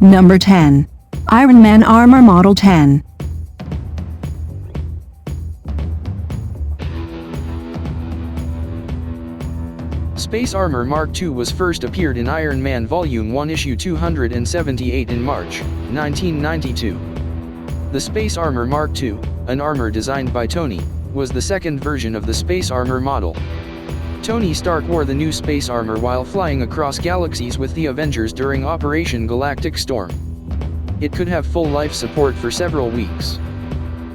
Number 10. Iron Man Armor Model 10. Space Armor Mark II was first appeared in Iron Man Volume 1 Issue 278 in March, 1992. The Space Armor Mark II, an armor designed by Tony, was the second version of the Space Armor model. Tony Stark wore the new space armor while flying across galaxies with the Avengers during Operation Galactic Storm. It could have full life support for several weeks.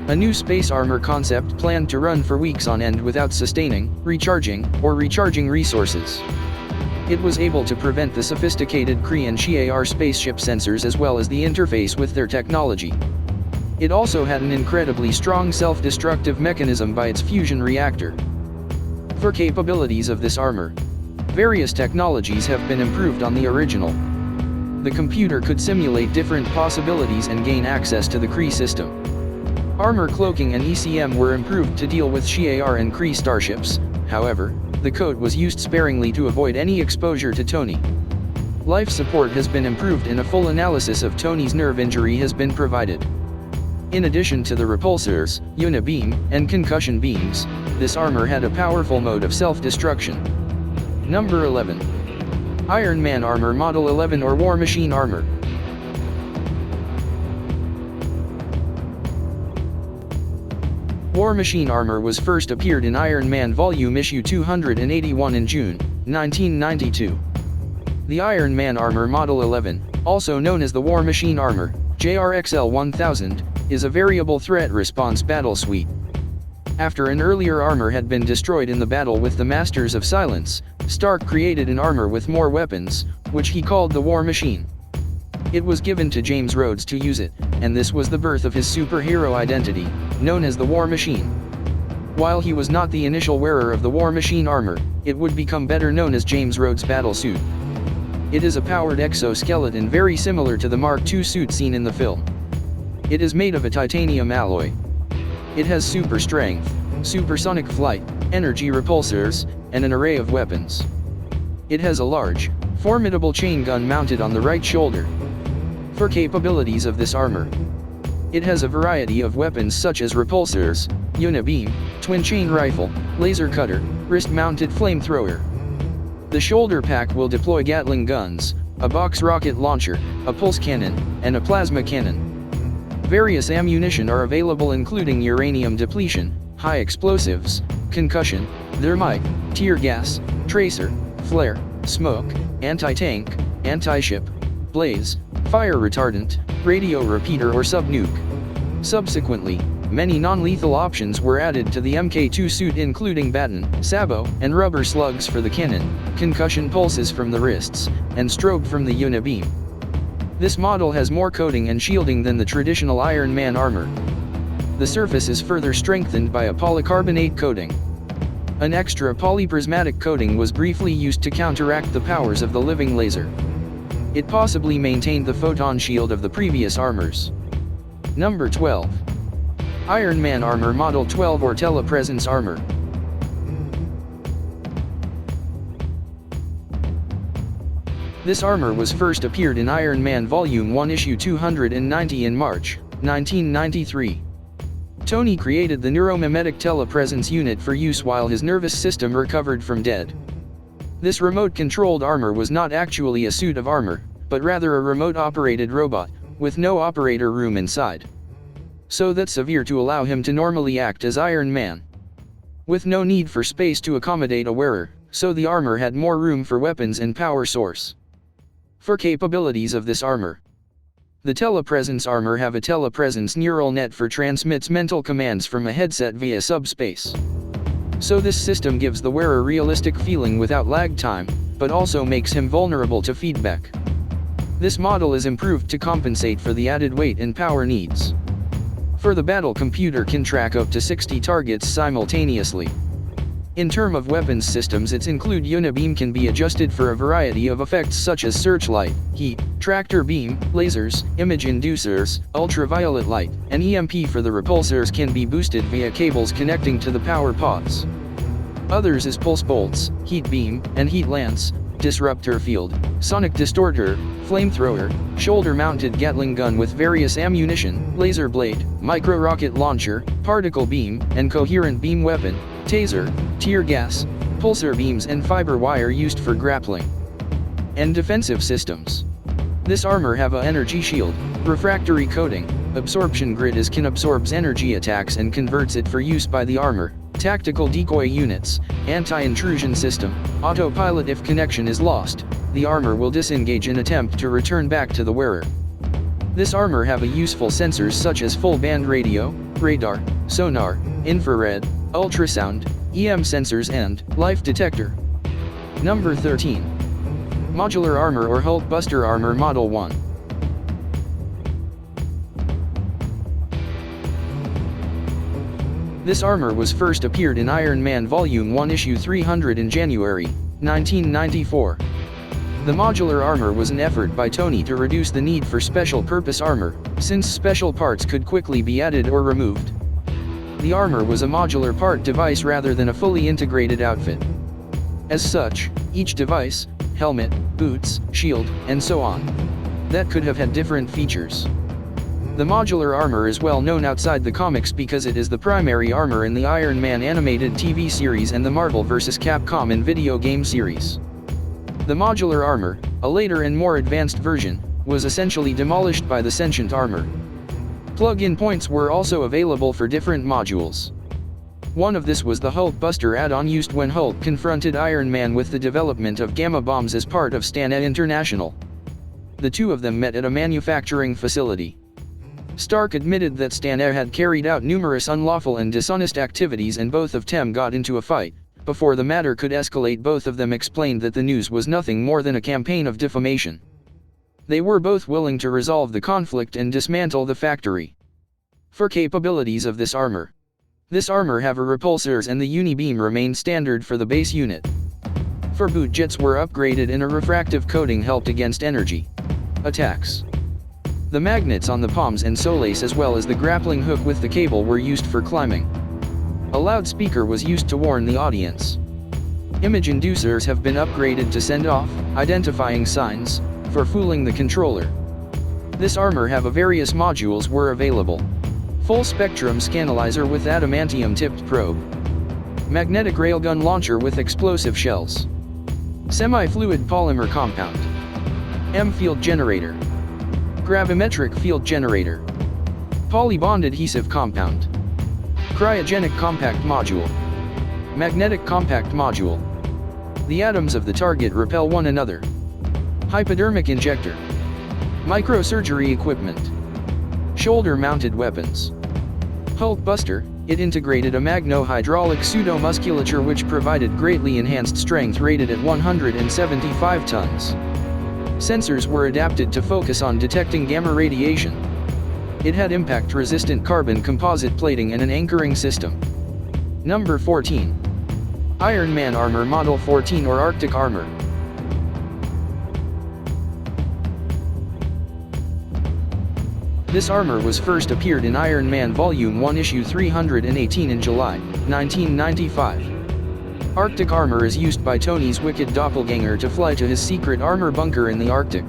A new space armor concept planned to run for weeks on end without sustaining, recharging, or recharging resources. It was able to prevent the sophisticated Kree and Shi'ar spaceship sensors as well as the interface with their technology. It also had an incredibly strong self-destructive mechanism by its fusion reactor. For capabilities of this armor, various technologies have been improved on the original. The computer could simulate different possibilities and gain access to the Kree system. Armor cloaking and ECM were improved to deal with Shi'ar and Kree starships, however, the code was used sparingly to avoid any exposure to Tony. Life support has been improved and a full analysis of Tony's nerve injury has been provided. In addition to the repulsors, unibeam, and concussion beams, this armor had a powerful mode of self-destruction. Number 11. Iron Man Armor Model 11 or War Machine Armor. War Machine Armor was first appeared in Iron Man Volume Issue 281 in June, 1992. The Iron Man Armor Model 11, also known as the War Machine Armor, JRXL 1000, is a variable threat response battle suite. After an earlier armor had been destroyed in the battle with the Masters of Silence, Stark created an armor with more weapons, which he called the War Machine. It was given to James Rhodes to use it, and this was the birth of his superhero identity, known as the War Machine. While he was not the initial wearer of the War Machine armor, it would become better known as James Rhodes' battle suit. It is a powered exoskeleton very similar to the Mark II suit seen in the film. It is made of a titanium alloy. It has super strength, supersonic flight, energy repulsors, and an array of weapons. It has a large, formidable chain gun mounted on the right shoulder. For capabilities of this armor, it has a variety of weapons such as repulsors, unibeam, twin chain rifle, laser cutter, wrist-mounted flamethrower. The shoulder pack will deploy Gatling guns, a box rocket launcher, a pulse cannon, and a plasma cannon. Various ammunition are available including uranium depletion, high explosives, concussion, thermite, tear gas, tracer, flare, smoke, anti-tank, anti-ship, blaze, fire retardant, radio repeater or sub-nuke. Subsequently, many non-lethal options were added to the Mk2 suit including baton, sabot, and rubber slugs for the cannon, concussion pulses from the wrists, and strobe from the unibeam. This model has more coating and shielding than the traditional Iron Man armor. The surface is further strengthened by a polycarbonate coating. An extra polyprismatic coating was briefly used to counteract the powers of the living laser. It possibly maintained the photon shield of the previous armors. Number 12. Iron Man Armor Model 12 or Telepresence Armor. This armor was first appeared in Iron Man Volume 1 Issue 290 in March, 1993. Tony created the neuromimetic telepresence unit for use while his nervous system recovered from dead. This remote-controlled armor was not actually a suit of armor, but rather a remote-operated robot, with no operator room inside. So that's severe to allow him to normally act as Iron Man. With no need for space to accommodate a wearer, so the armor had more room for weapons and power source. For capabilities of this armor, the Telepresence Armor have a telepresence neural net for transmits mental commands from a headset via subspace. So this system gives the wearer realistic feeling without lag time, but also makes him vulnerable to feedback. This model is improved to compensate for the added weight and power needs. For the battle computer can track up to 60 targets simultaneously. In terms of weapons systems, its include unibeam can be adjusted for a variety of effects such as searchlight, heat, tractor beam, lasers, image inducers, ultraviolet light, and EMP for the repulsors can be boosted via cables connecting to the power pods. Others is pulse bolts, heat beam, and heat lance, disruptor field, sonic distorter, flamethrower, shoulder-mounted Gatling gun with various ammunition, laser blade, micro-rocket launcher, particle beam, and coherent beam weapon, taser, tear gas, pulsar beams and fiber wire used for grappling. And defensive systems. This armor have a energy shield, refractory coating, absorption grid as can absorbs energy attacks and converts it for use by the armor, tactical decoy units, anti-intrusion system, autopilot if connection is lost, the armor will disengage and attempt to return back to the wearer. This armor have a useful sensors such as full band radio, radar, sonar, infrared, ultrasound, EM sensors and life detector. Number 13. Modular Armor or Hulkbuster Armor Model 1. This armor was first appeared in Iron Man Volume 1 Issue 300 in January 1994. The modular armor was an effort by Tony to reduce the need for special purpose armor, since special parts could quickly be added or removed. The armor was a modular part device rather than a fully integrated outfit. As such, each device, helmet, boots, shield, and so on, that could have had different features. The modular armor is well known outside the comics because it is the primary armor in the Iron Man animated TV series and the Marvel vs. Capcom in video game series. The modular armor, a later and more advanced version, was essentially demolished by the sentient armor. Plug-in points were also available for different modules. One of this was the Hulkbuster add-on used when Hulk confronted Iron Man with the development of gamma bombs as part of Stana International. The two of them met at a manufacturing facility. Stark admitted that Stana had carried out numerous unlawful and dishonest activities and both of them got into a fight. Before the matter could escalate, both of them explained that the news was nothing more than a campaign of defamation. They were both willing to resolve the conflict and dismantle the factory. For capabilities of this armor. This armor have a repulsors and the uni-beam remained standard for the base unit. For boot jets were upgraded and a refractive coating helped against energy attacks. The magnets on the palms and soles as well as the grappling hook with the cable were used for climbing. A loudspeaker was used to warn the audience. Image inducers have been upgraded to send off identifying signs for fooling the controller. This armor have a various modules were available. Full spectrum scanalyzer with adamantium tipped probe. Magnetic railgun launcher with explosive shells. Semi-fluid polymer compound. M-field generator. Gravimetric field generator. Polybond adhesive compound. Cryogenic compact module. Magnetic compact module. The atoms of the target repel one another. Hypodermic injector. Microsurgery equipment. Shoulder-mounted weapons. Hulkbuster, it integrated a magno-hydraulic pseudo-musculature which provided greatly enhanced strength rated at 175 tons. Sensors were adapted to focus on detecting gamma radiation. It had impact-resistant carbon composite plating and an anchoring system. Number 14. Iron Man Armor Model 14 or Arctic Armor. This armor was first appeared in Iron Man Volume 1 Issue 318 in July 1995. Arctic armor is used by Tony's wicked doppelganger to fly to his secret armor bunker in the Arctic.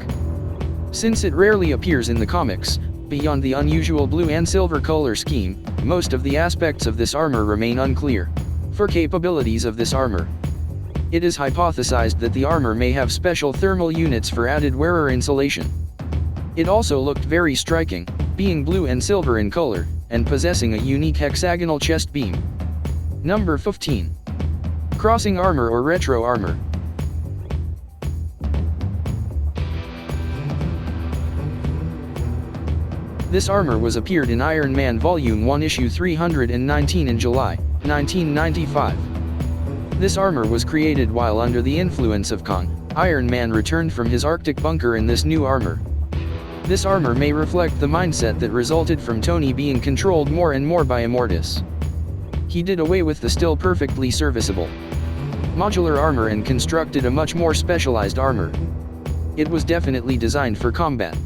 Since it rarely appears in the comics, beyond the unusual blue and silver color scheme, most of the aspects of this armor remain unclear. For capabilities of this armor, it is hypothesized that the armor may have special thermal units for added wearer insulation. It also looked very striking, being blue and silver in color, and possessing a unique hexagonal chest beam. Number 15. Crossing Armor or Retro Armor. This armor was appeared in Iron Man Volume 1 Issue 319 in July 1995. This armor was created while under the influence of Khan. Iron Man returned from his Arctic bunker in this new armor. This armor may reflect the mindset that resulted from Tony being controlled more and more by Immortus. He did away with the still perfectly serviceable modular armor and constructed a much more specialized armor. It was definitely designed for combat.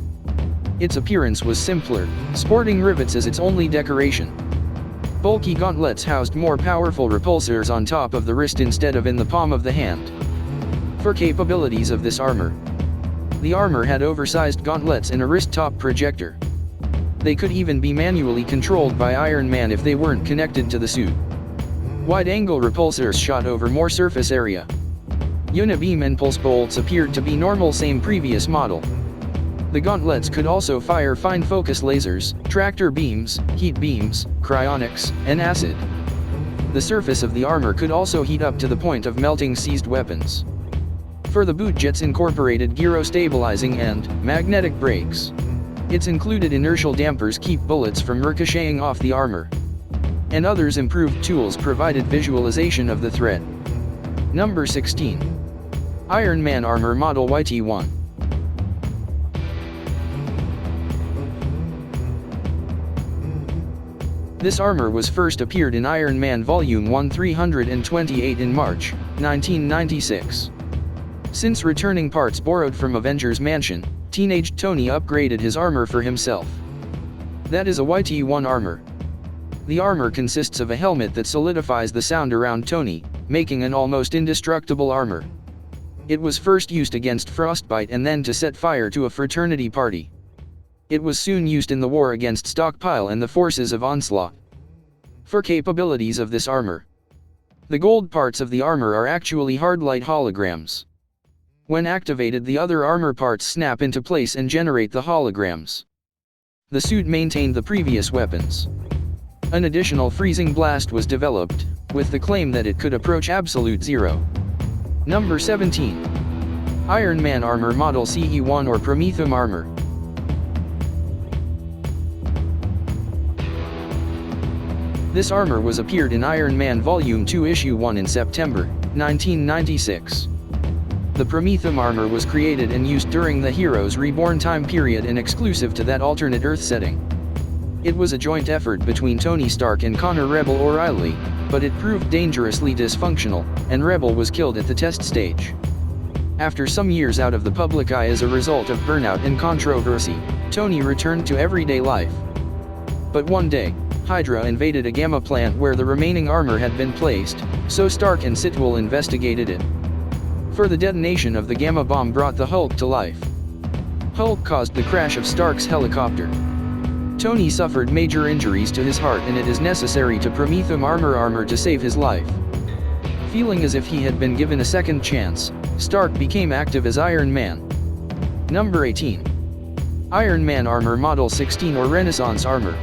Its appearance was simpler, sporting rivets as its only decoration. Bulky gauntlets housed more powerful repulsors on top of the wrist instead of in the palm of the hand. For capabilities of this armor. The armor had oversized gauntlets and a wrist-top projector. They could even be manually controlled by Iron Man if they weren't connected to the suit. Wide-angle repulsors shot over more surface area. Unibeam and pulse bolts appeared to be normal, same previous model. The gauntlets could also fire fine focus lasers, tractor beams, heat beams, cryonics, and acid. The surface of the armor could also heat up to the point of melting seized weapons. For the boot jets incorporated gyro-stabilizing and magnetic brakes. Its included inertial dampers keep bullets from ricocheting off the armor. And others improved tools provided visualization of the threat. Number 16. Iron Man Armor Model YT1. This armor was first appeared in Iron Man Volume 1 328 in March, 1996. Since returning parts borrowed from Avengers Mansion, teenage Tony upgraded his armor for himself. That is a YT1 armor. The armor consists of a helmet that solidifies the sound around Tony, making an almost indestructible armor. It was first used against frostbite and then to set fire to a fraternity party. It was soon used in the war against Stockpile and the forces of Onslaught. For capabilities of this armor. The gold parts of the armor are actually hard light holograms. When activated, the other armor parts snap into place and generate the holograms. The suit maintained the previous weapons. An additional freezing blast was developed, with the claim that it could approach absolute zero. Number 17. Iron Man Armor Model CE1 or Prometheum Armor. This armor was appeared in Iron Man Volume 2 Issue 1 in September, 1996. The Prometheum Armor was created and used during the Heroes Reborn time period and exclusive to that alternate Earth setting. It was a joint effort between Tony Stark and Connor Rebel O'Reilly, but it proved dangerously dysfunctional, and Rebel was killed at the test stage. After some years out of the public eye as a result of burnout and controversy, Tony returned to everyday life. But one day, Hydra invaded a gamma plant where the remaining armor had been placed, so Stark and Sitwell investigated it. For the detonation of the gamma bomb brought the Hulk to life. Hulk caused the crash of Stark's helicopter. Tony suffered major injuries to his heart and it is necessary to Prometheum armor to save his life. Feeling as if he had been given a second chance, Stark became active as Iron Man. Number 18. Iron Man Armor Model 16 or Renaissance Armor.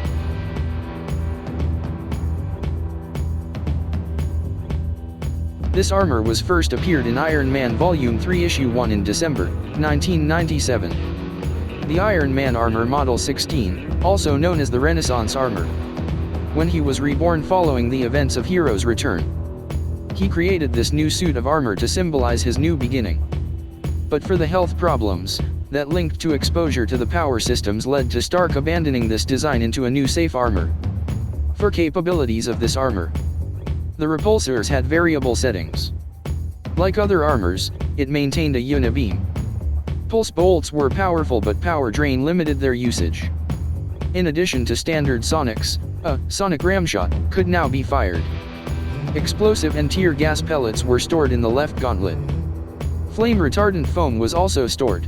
This armor was first appeared in Iron Man Volume 3 Issue 1 in December, 1997. The Iron Man Armor Model 16, also known as the Renaissance Armor. When he was reborn following the events of Heroes Return, he created this new suit of armor to symbolize his new beginning. But for the health problems that linked to exposure to the power systems led to Stark abandoning this design into a new safe armor. For capabilities of this armor. The repulsors had variable settings. Like other armors, it maintained a unibeam. Pulse bolts were powerful but power drain limited their usage. In addition to standard sonics, a sonic ramshot could now be fired. Explosive and tear gas pellets were stored in the left gauntlet. Flame retardant foam was also stored.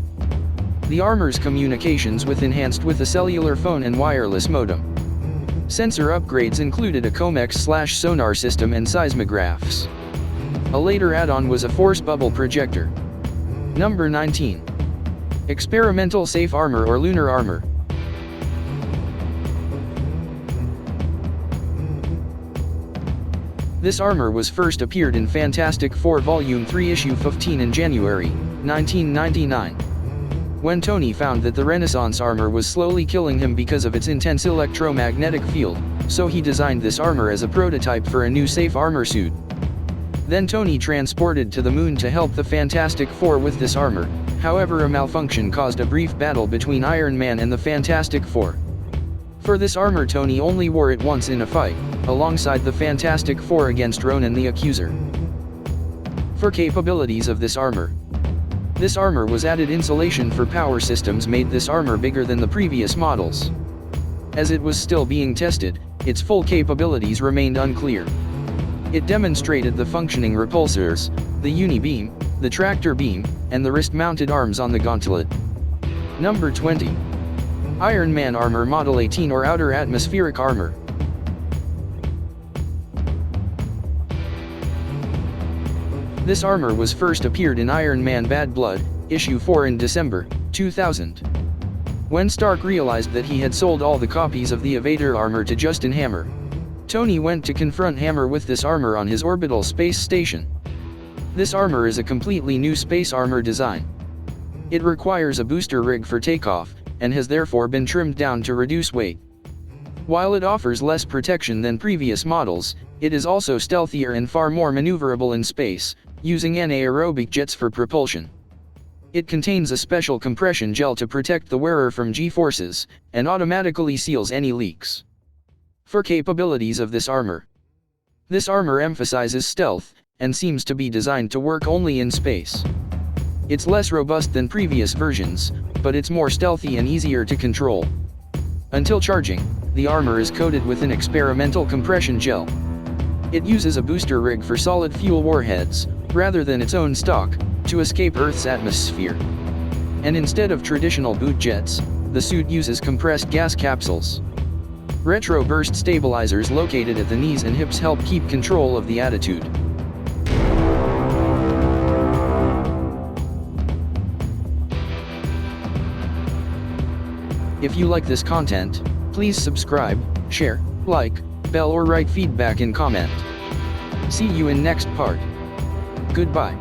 The armor's communications enhanced with a cellular phone and wireless modem. Sensor upgrades included a Comex/sonar system and seismographs. A later add-on was a force bubble projector. Number 19. Experimental Safe Armor or Lunar Armor. This armor was first appeared in Fantastic Four Volume 3 Issue 15 in January, 1999. When Tony found that the Renaissance armor was slowly killing him because of its intense electromagnetic field, so he designed this armor as a prototype for a new safe armor suit. Then Tony transported to the moon to help the Fantastic Four with this armor, however a malfunction caused a brief battle between Iron Man and the Fantastic Four. For this armor Tony only wore it once in a fight, alongside the Fantastic Four against Ronan the Accuser. For capabilities of this armor. This armor was added insulation for power systems made this armor bigger than the previous models. As it was still being tested, its full capabilities remained unclear. It demonstrated the functioning repulsors, the unibeam, the tractor beam, and the wrist-mounted arms on the gauntlet. Number 20. Iron Man Armor Model 18 or Outer Atmospheric Armor. This armor was first appeared in Iron Man Bad Blood, issue 4 in December 2000. When Stark realized that he had sold all the copies of the Evader armor to Justin Hammer, Tony went to confront Hammer with this armor on his orbital space station. This armor is a completely new space armor design. It requires a booster rig for takeoff, and has therefore been trimmed down to reduce weight. While it offers less protection than previous models, it is also stealthier and far more maneuverable in space, using anaerobic jets for propulsion. It contains a special compression gel to protect the wearer from G-forces, and automatically seals any leaks. For capabilities of this armor. This armor emphasizes stealth, and seems to be designed to work only in space. It's less robust than previous versions, but it's more stealthy and easier to control. Until charging, the armor is coated with an experimental compression gel. It uses a booster rig for solid fuel warheads, rather than its own stock, to escape Earth's atmosphere. And instead of traditional boot jets, the suit uses compressed gas capsules. Retro burst stabilizers located at the knees and hips help keep control of the attitude. If you like this content, please subscribe, share, like, bell or write feedback in comment. See you in next part. Goodbye.